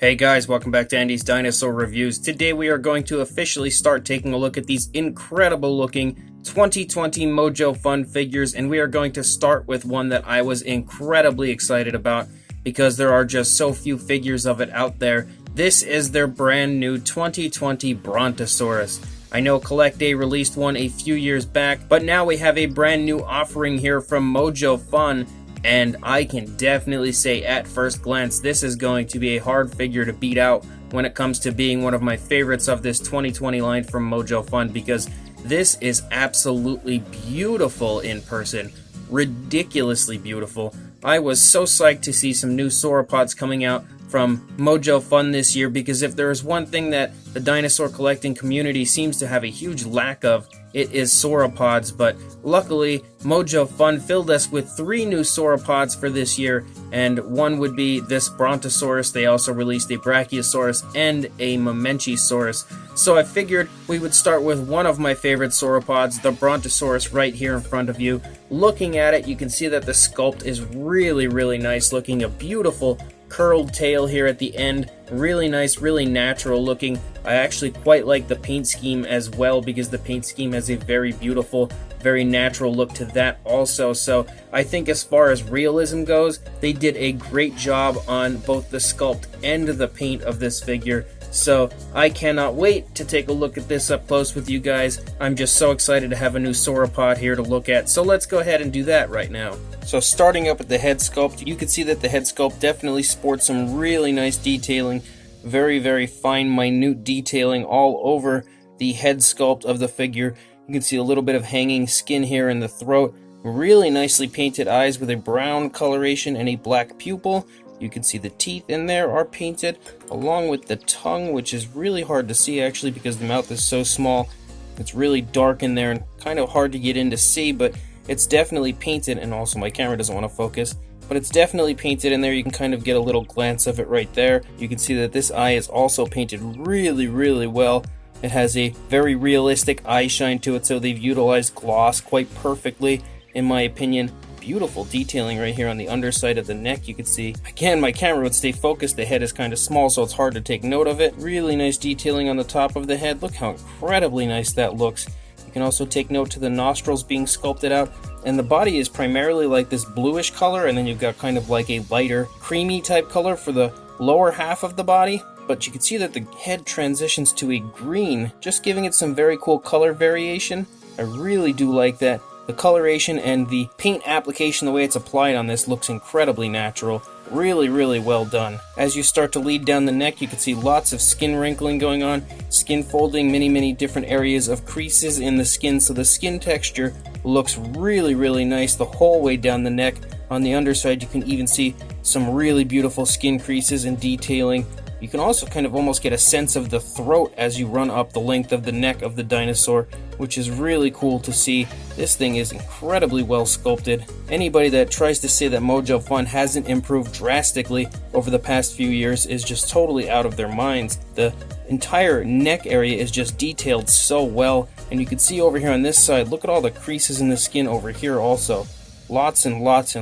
Hey guys, welcome back to Andy's Dinosaur Reviews. Today we are going to officially start taking a look at these incredible looking 2020 Mojo Fun figures, and we are going to start with one that I was incredibly excited about because there are just so few figures of it out there. This is their brand new 2020 Brontosaurus. I know Collect Day released one a few years back, but now we have a brand new offering here from Mojo Fun. And I can definitely say at first glance, this is going to be a hard figure to beat out when it comes to being one of my favorites of this 2020 line from Mojo Fun, because this is absolutely beautiful in person. Ridiculously beautiful. I was so psyched to see some new sauropods coming out from Mojo Fun this year, because if there is one thing that the dinosaur collecting community seems to have a huge lack of, it is sauropods. But luckily, Mojo Fun filled us with 3 new sauropods for this year, and one would be this Brontosaurus. They also released a Brachiosaurus and a Mamenchisaurus. So I figured we would start with one of my favorite sauropods, the Brontosaurus, right here in front of you. Looking at it, you can see that the sculpt is really nice looking. A beautiful curled tail here at the end, really nice, really natural looking. I actually quite like the paint scheme as well, because the paint scheme has a very beautiful, very natural look to that also. So I think as far as realism goes, they did a great job on both the sculpt and the paint of this figure. So I cannot wait to take a look at this up close with you guys. I'm just so excited to have a new sauropod here to look at. So let's go ahead and do that right now. So starting up with the head sculpt, you can see that the head sculpt definitely sports some really nice detailing. Very fine, minute detailing all over the head sculpt of the figure. You can see a little bit of hanging skin here in the throat. Really nicely painted eyes with a brown coloration and a black pupil. You can see the teeth in there are painted, along with the tongue, which is really hard to see actually because the mouth is so small. It's really dark in there and kind of hard to get in to see, but it's definitely painted. And also my camera doesn't want to focus, but it's definitely painted in there. You can kind of get a little glance of it right there. You can see that this eye is also painted really well. It has a very realistic eye shine to it, so they've utilized gloss quite perfectly, in my opinion. Beautiful detailing right here on the underside of the neck. You can see, again, my camera would stay focused. The head is kind of small, so it's hard to take note of it. Really nice detailing on the top of the head. Look how incredibly nice that looks. You can also take note to the nostrils being sculpted out. And the body is primarily like this bluish color, and then you've got kind of like a lighter creamy type color for the lower half of the body. But you can see that the head transitions to a green, just giving it some very cool color variation. I really do like that. The coloration and the paint application, the way it's applied on this, looks incredibly natural. Really well done. As you start to lead down the neck, you can see lots of skin wrinkling going on, skin folding, many different areas of creases in the skin, so the skin texture looks really nice the whole way down the neck. On the underside, you can even see some really beautiful skin creases and detailing. You can also kind of almost get a sense of the throat as you run up the length of the neck of the dinosaur, which is really cool to see. This thing is incredibly well sculpted. Anybody that tries to say that Mojo Fun hasn't improved drastically over the past few years is just totally out of their minds. The entire neck area is just detailed so well, and you can see over here on this side, look at all the creases in the skin over here also. Lots and lots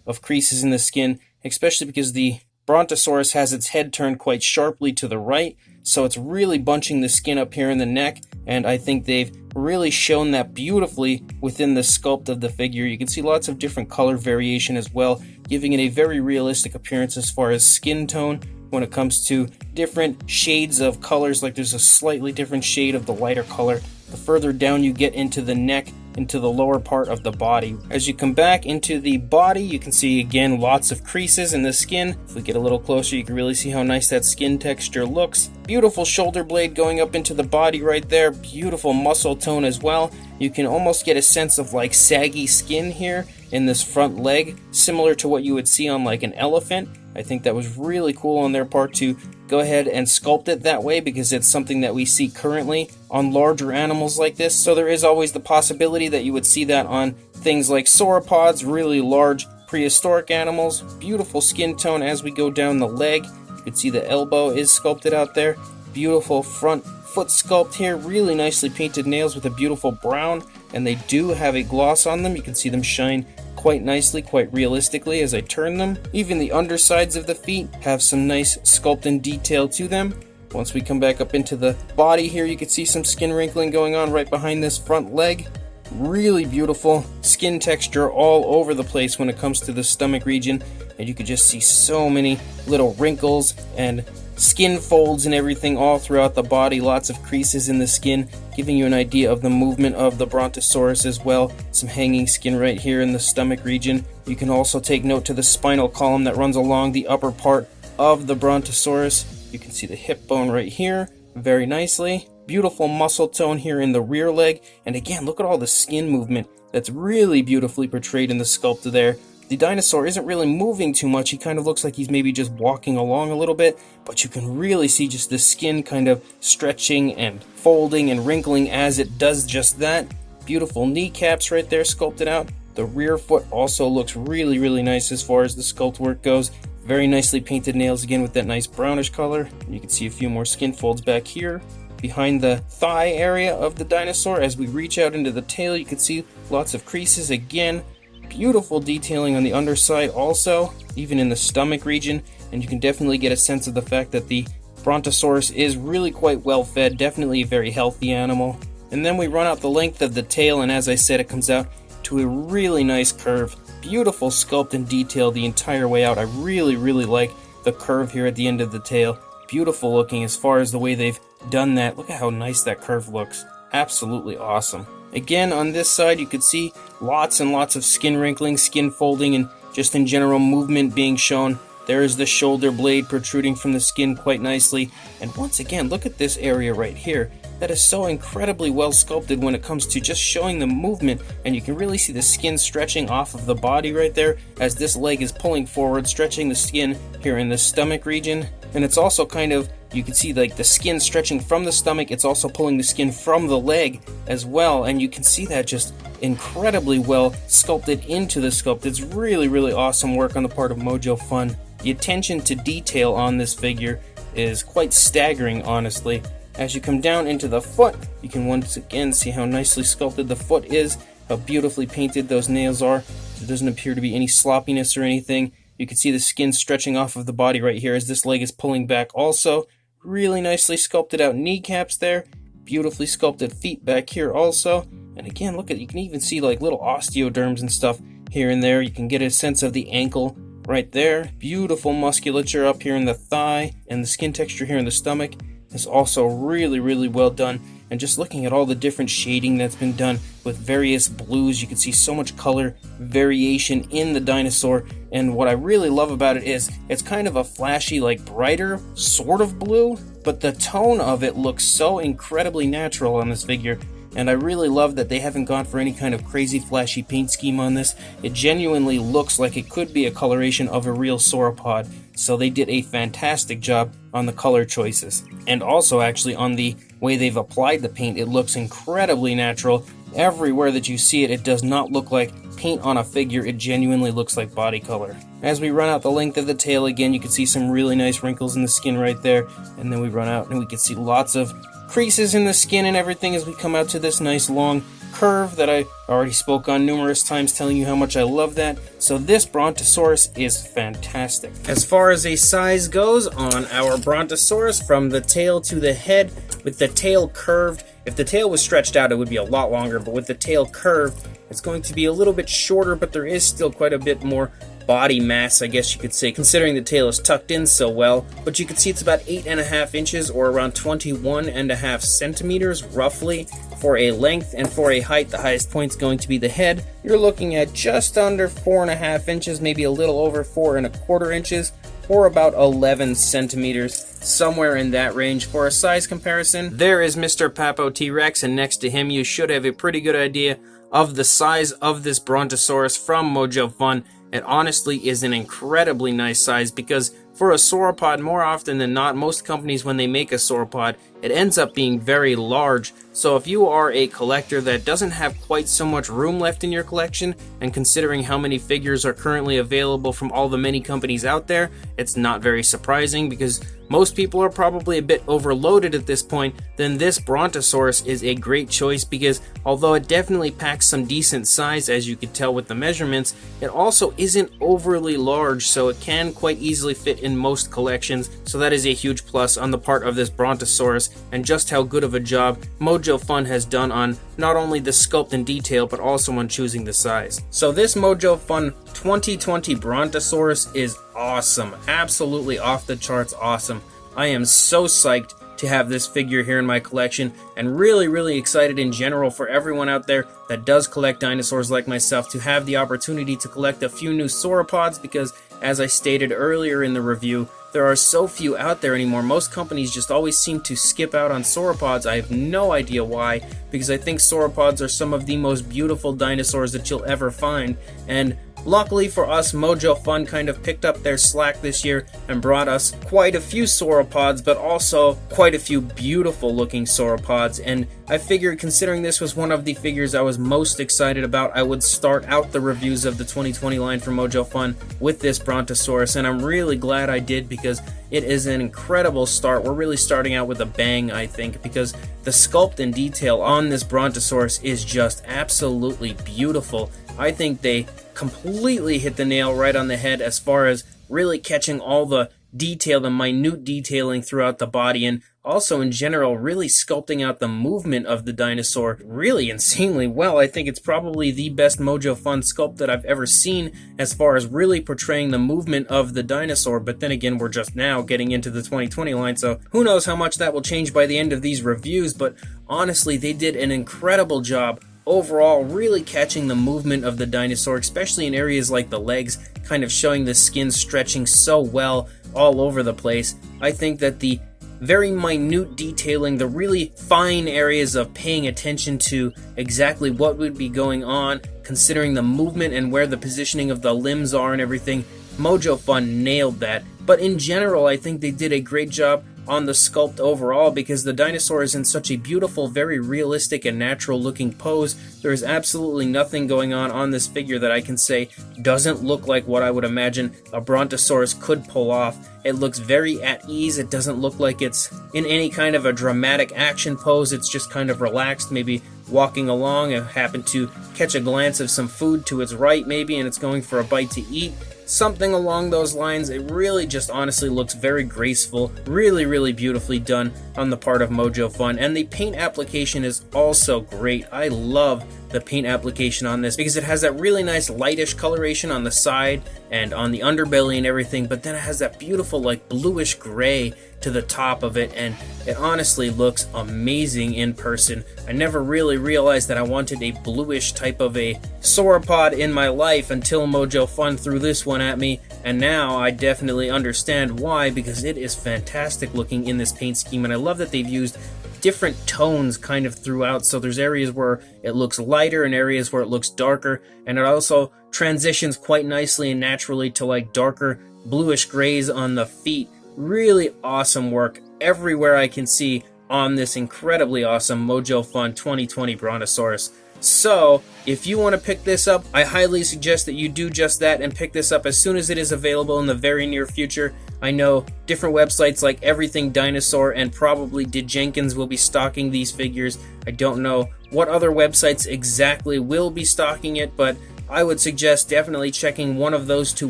of creases in the skin, especially because the Brontosaurus has its head turned quite sharply to the right, so it's really bunching the skin up here in the neck, and I think they've really shown that beautifully within the sculpt of the figure. You can see lots of different color variation as well, giving it a very realistic appearance as far as skin tone when it comes to different shades of colors. Like there's a slightly different shade of the lighter color the further down you get into the neck, into the lower part of the body. As you come back into the body, you can see again lots of creases in the skin. If we get a little closer, you can really see how nice that skin texture looks. Beautiful shoulder blade going up into the body right there. Beautiful muscle tone as well. You can almost get a sense of like saggy skin here in this front leg, similar to what you would see on like an elephant. I think that was really cool on their part to go ahead and sculpt it that way, because it's something that we see currently on larger animals like this. So there is always the possibility that you would see that on things like sauropods, really large prehistoric animals. Beautiful skin tone as we go down the leg. You can see the elbow is sculpted out there. Beautiful front foot sculpt here. Really nicely painted nails with a beautiful brown, and they do have a gloss on them. You can see them shine quite nicely, quite realistically as I turn them. Even the undersides of the feet have some nice sculpt and detail to them. Once we come back up into the body here, you can see some skin wrinkling going on right behind this front leg. Really beautiful skin texture all over the place when it comes to the stomach region, and you can just see so many little wrinkles and skin folds and everything all throughout the body. Lots of creases in the skin, giving you an idea of the movement of the Brontosaurus as well. Some hanging skin right here in the stomach region. You can also take note to the spinal column that runs along the upper part of the Brontosaurus. You can see the hip bone right here very nicely. Beautiful muscle tone here in the rear leg, and again, look at all the skin movement that's really beautifully portrayed in the sculpt there. The dinosaur isn't really moving too much. He kind of looks like he's maybe just walking along a little bit, but you can really see just the skin kind of stretching and folding and wrinkling as it does just that. Beautiful kneecaps right there sculpted out. The rear foot also looks really, really nice as far as the sculpt work goes. Very nicely painted nails again with that nice brownish color. You can see a few more skin folds back here. Behind the thigh area of the dinosaur, as we reach out into the tail, you can see lots of creases again. Beautiful detailing on the underside also, even in the stomach region, and you can definitely get a sense of the fact that the Brontosaurus is really quite well fed, definitely a very healthy animal. And then we run out the length of the tail, and as I said, it comes out to a really nice curve. Beautiful sculpt and detail the entire way out. I really, really like the curve here at the end of the tail. Beautiful looking as far as the way they've done that. Look at how nice that curve looks. Absolutely awesome. Again, on this side, you could see lots and lots of skin wrinkling, skin folding, and just in general movement being shown. There is the shoulder blade protruding from the skin quite nicely. And once again, look at this area right here. That is so incredibly well sculpted when it comes to just showing the movement, and you can really see the skin stretching off of the body right there as this leg is pulling forward, stretching the skin here in the stomach region. And it's also kind of, you can see like the skin stretching from the stomach, it's also pulling the skin from the leg as well, and you can see that just incredibly well sculpted into the sculpt. It's really, really awesome work on the part of Mojo Fun. The attention to detail on this figure is quite staggering, honestly. As you come down into the foot, you can once again see how nicely sculpted the foot is, how beautifully painted those nails are. There doesn't appear to be any sloppiness or anything. You can see the skin stretching off of the body right here as this leg is pulling back also. Really nicely sculpted out kneecaps there. Beautifully sculpted feet back here also. And again, look at, you can even see like little osteoderms and stuff here and there. You can get a sense of the ankle right there. Beautiful musculature up here in the thigh, and the skin texture here in the stomach is also really, really well done. And just looking at all the different shading that's been done with various blues, you can see so much color variation in the dinosaur. And what I really love about it is it's kind of a flashy, like brighter sort of blue, but the tone of it looks so incredibly natural on this figure. And I really love that they haven't gone for any kind of crazy flashy paint scheme on this. It genuinely looks like it could be a coloration of a real sauropod. So they did a fantastic job on the color choices. And also actually on the way they've applied the paint, it looks incredibly natural. Everywhere that you see it, it does not look like paint on a figure. It genuinely looks like body color. As we run out the length of the tail again, you can see some really nice wrinkles in the skin right there. And then we run out and we can see lots of creases in the skin and everything as we come out to this nice long curve that I already spoke on numerous times, telling you how much I love that. So this Brontosaurus is fantastic. As far as a size goes on our Brontosaurus, from the tail to the head, with the tail curved, if the tail was stretched out it would be a lot longer, but with the tail curved it's going to be a little bit shorter, but there is still quite a bit more body mass, I guess you could say, considering the tail is tucked in so well. But you can see it's about 8.5 inches, or around 21.5 centimeters roughly for a length, and for a height the highest point's going to be the head. You're looking at just under 4.5 inches, maybe a little over 4.25 inches, or about 11 centimeters, somewhere in that range. For a size comparison, there is Mr. Papo T-Rex, and next to him you should have a pretty good idea of the size of this Brontosaurus from Mojo Fun. It honestly is an incredibly nice size, because for a sauropod, more often than not, most companies, when they make a sauropod, it ends up being very large. So if you are a collector that doesn't have quite so much room left in your collection, and considering how many figures are currently available from all the many companies out there, it's not very surprising because most people are probably a bit overloaded at this point. Then this Brontosaurus is a great choice because although it definitely packs some decent size, as you can tell with the measurements, it also isn't overly large, so it can quite easily fit in most collections. So that is a huge plus on the part of this Brontosaurus, and just how good of a job Mojo Fun has done on not only the sculpt and detail, but also on choosing the size. So this Mojo Fun 2020 Brontosaurus is awesome. Absolutely off the charts awesome. I am so psyched to have this figure here in my collection, and really excited in general for everyone out there that does collect dinosaurs like myself to have the opportunity to collect a few new sauropods, because as I stated earlier in the review, there are so few out there anymore. Most companies just always seem to skip out on sauropods. I have no idea why, because I think sauropods are some of the most beautiful dinosaurs that you'll ever find, and luckily for us, Mojo Fun kind of picked up their slack this year and brought us quite a few sauropods, but also quite a few beautiful looking sauropods. And I figured, considering this was one of the figures I was most excited about, I would start out the reviews of the 2020 line for Mojo Fun with this Brontosaurus, and I'm really glad I did because it is an incredible start. We're really starting out with a bang, I think, because the sculpt and detail on this Brontosaurus is just absolutely beautiful. I think they completely hit the nail right on the head as far as really catching all the detail, the minute detailing throughout the body, and also in general really sculpting out the movement of the dinosaur really insanely well. I think it's probably the best Mojo Fun sculpt that I've ever seen as far as really portraying the movement of the dinosaur, but then again, we're just now getting into the 2020 line, so who knows how much that will change by the end of these reviews. But honestly, they did an incredible job overall really catching the movement of the dinosaur, especially in areas like the legs, kind of showing the skin stretching so well all over the place. I think that the very minute detailing, the really fine areas of paying attention to exactly what would be going on, considering the movement and where the positioning of the limbs are and everything, Mojo Fun nailed that. But in general, I think they did a great job on the sculpt overall, because the dinosaur is in such a beautiful, very realistic and natural looking pose. There is absolutely nothing going on this figure that I can say doesn't look like what I would imagine a Brontosaurus could pull off. It looks very at ease. It doesn't look like it's in any kind of a dramatic action pose. It's just kind of relaxed, maybe walking along and happened to catch a glance of some food to its right maybe, and it's going for a bite to eat. Something along those lines. It really just honestly looks very graceful, really beautifully done on the part of Mojo Fun, and the paint application is also great. I love the paint application on this because it has that really nice lightish coloration on the side and on the underbelly and everything, but then it has that beautiful like bluish gray to the top of it, and it honestly looks amazing in person. I never really realized that I wanted a bluish type of a sauropod in my life until Mojo Fun threw this one at me, and now I definitely understand why, because it is fantastic looking in this paint scheme, and I love that they've used different tones kind of throughout. So there's areas where it looks lighter and areas where it looks darker, and it also transitions quite nicely and naturally to like darker bluish grays on the feet. Really awesome work everywhere I can see on this incredibly awesome Mojo Fun 2020 Brontosaurus. So, if you want to pick this up, I highly suggest that you do just that and pick this up as soon as it is available in the very near future. I know different websites like Everything Dinosaur and probably Dejankins will be stocking these figures. I don't know what other websites exactly will be stocking it, but I would suggest definitely checking one of those two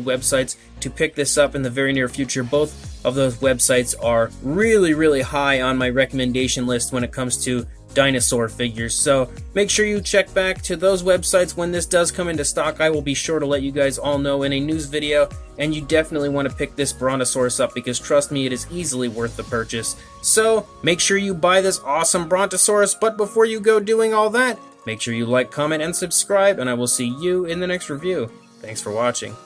websites to pick this up in the very near future. Both of those websites are really high on my recommendation list when it comes to dinosaur figures, so make sure you check back to those websites when this does come into stock. I will be sure to let you guys all know in a news video, and you definitely want to pick this Brontosaurus up because trust me, it is easily worth the purchase. So make sure you buy this awesome Brontosaurus, but before you go doing all that, make sure you like, comment, and subscribe, and I will see you in the next review. Thanks for watching.